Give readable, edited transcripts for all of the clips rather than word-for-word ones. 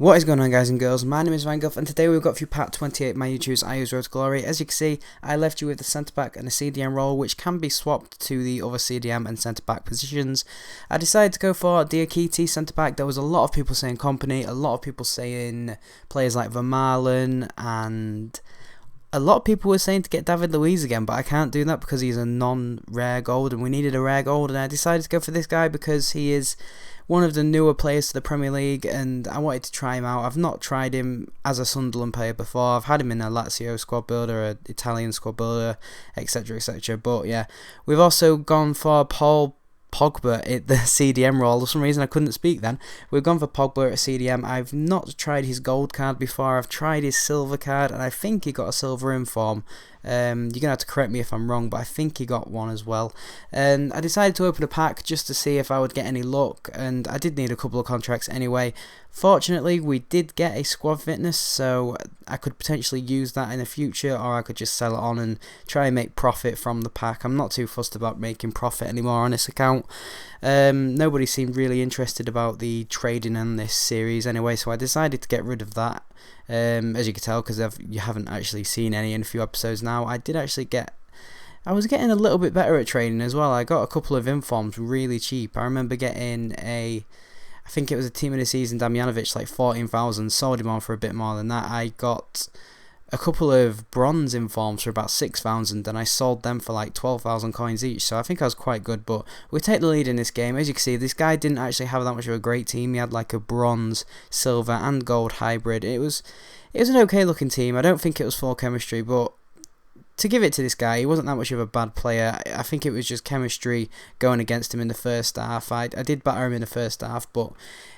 What is going on, guys and girls? My name is Vangolf, and today we've got for you part 28 my YouTube's I Use Road to Glory. As you can see, I left you with the centre back and a CDM role, which can be swapped to the other CDM and centre back positions. I decided to go for Diakite centre back. There was a lot of people saying Company, a lot of people saying players like Vermaelen, and a lot of people were saying to get David Luiz again, but I can't do that because he's a non-rare gold, and we needed a rare gold, and I decided to go for this guy because he is one of the newer players to the Premier League, and I wanted to try him out. I've not tried him as a Sunderland player before. I've had him in a Lazio squad builder, an Italian squad builder, etc, etc. But yeah, we've also gone for Paul Pogba at the CDM role. For some reason I couldn't speak then. We've gone for Pogba at CDM. I've not tried his gold card before. I've tried his silver card, and I think he got a silver inform. You're going to have to correct me if I'm wrong, but I think he got one as well. And I decided to open a pack just to see if I would get any luck, and I did need a couple of contracts anyway. Fortunately, we did get a squad fitness, so I could potentially use that in the future, or I could just sell it on and try and make profit from the pack. I'm not too fussed about making profit anymore on this account. Nobody seemed really interested about the trading in this series anyway, so I decided to get rid of that. As you can tell, because you haven't actually seen any in a few episodes now, I was getting a little bit better at trading as well. I got a couple of informs really cheap. I remember getting I think it was a team of the season Damjanovic, like 14,000, sold him on for a bit more than that. I got a couple of bronze informs for about 6,000, and I sold them for like 12,000 coins each, so I think I was quite good. But we take the lead in this game. As you can see, this guy didn't actually have that much of a great team. He had like a bronze, silver and gold hybrid. It was an okay looking team. I don't think it was full chemistry, but to give it to this guy, he wasn't that much of a bad player. I think it was just chemistry going against him in the first half. I did batter him in the first half, but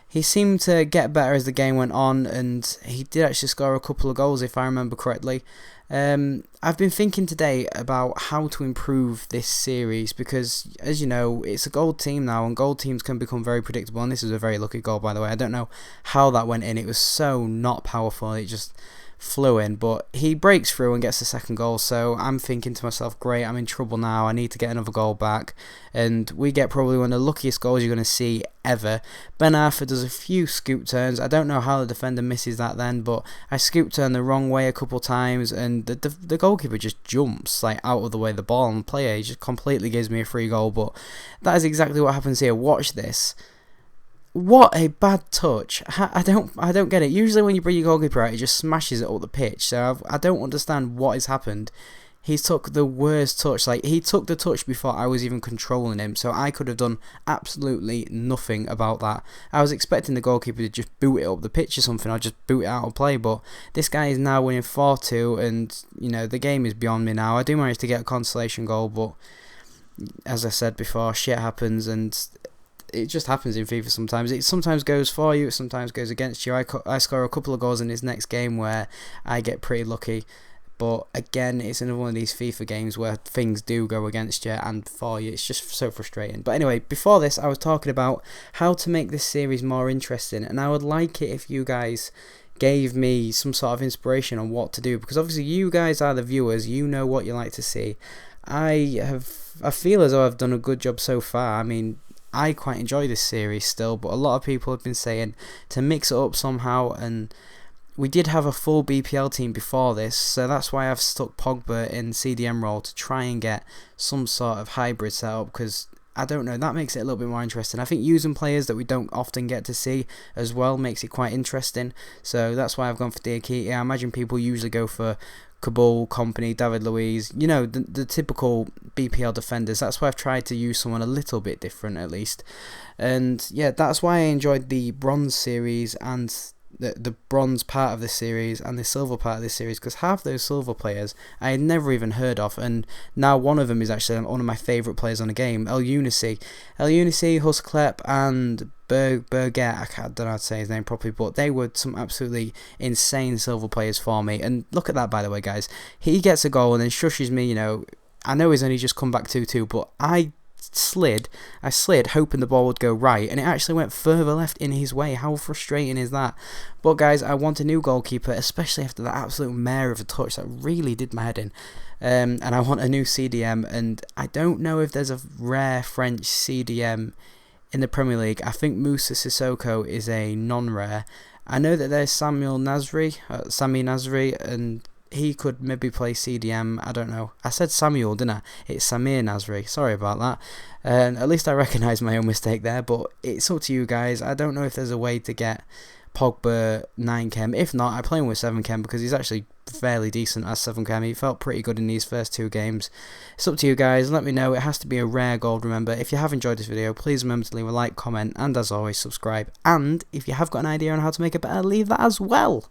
he seemed to get better as the game went on, and he did actually score a couple of goals if I remember correctly. I've been thinking today about how to improve this series because, as you know, it's a gold team now, and gold teams can become very predictable, and this is a very lucky goal, by the way. I don't know how that went in. It was so not powerful. It just flew in, but he breaks through and gets the second goal. So I'm thinking to myself, great, I'm in trouble now. I need to get another goal back, and we get probably one of the luckiest goals you're going to see ever. Ben Arthur does a few scoop turns. I don't know how the defender misses that then, but I scoop turn the wrong way a couple times, and the goalkeeper just jumps like out of the way of the ball, and the player, he just completely gives me a free goal. But that is exactly what happens here. Watch this. What a bad touch. I don't get it. Usually when you bring your goalkeeper out, he just smashes it up the pitch. So I don't understand what has happened. He took the worst touch. Like, he took the touch before I was even controlling him. So I could have done absolutely nothing about that. I was expecting the goalkeeper to just boot it up the pitch or something, or just boot it out of play. But this guy is now winning 4-2, and you know the game is beyond me now. I do manage to get a consolation goal, but as I said before, shit happens, and it just happens in FIFA sometimes. It sometimes goes for you, it sometimes goes against you. I score a couple of goals in this next game where I get pretty lucky, but again, it's another one of these FIFA games where things do go against you and for you. It's just so frustrating. But anyway, before this, I was talking about how to make this series more interesting, and I would like it if you guys gave me some sort of inspiration on what to do, because obviously you guys are the viewers, you know what you like to see. I feel as though I've done a good job so far. I mean, I quite enjoy this series still, but a lot of people have been saying to mix it up somehow, and we did have a full BPL team before this, so that's why I've stuck Pogba in CDM role to try and get some sort of hybrid setup, because I don't know, that makes it a little bit more interesting. I think using players that we don't often get to see as well makes it quite interesting, so that's why I've gone for Diakite. I imagine people usually go for Kabul, Company, David Luiz, you know, the typical BPL defenders. That's why I've tried to use someone a little bit different at least. And yeah, that's why I enjoyed the bronze series and the bronze part of this series and the silver part of this series, because half those silver players I had never even heard of, and now one of them is actually one of my favourite players on the game, El Unici, Husklep and Berget. I don't know how to say his name properly, but they were some absolutely insane silver players for me. And look at that, by the way, guys. He gets a goal and then shushes me, you know. I know he's only just come back 2-2, but I slid hoping the ball would go right, and it actually went further left in his way. How frustrating is that? But guys, I want a new goalkeeper, especially after that absolute mare of a touch that really did my head in. And I want a new CDM, and I don't know if there's a rare French CDM in the Premier League. I think Moussa Sissoko is a non-rare, I know that there's Sami Nasri, and he could maybe play CDM. I don't know. I said Samuel, didn't I? It's Samir Nasri. Sorry about that. And at least I recognise my own mistake there. But it's up to you guys. I don't know if there's a way to get Pogba 9 chem. If not, I play him with 7 chem because he's actually fairly decent as 7 chem. He felt pretty good in these first 2 games. It's up to you guys. Let me know. It has to be a rare gold, remember. If you have enjoyed this video, please remember to leave a like, comment, and as always, subscribe. And if you have got an idea on how to make it better, leave that as well.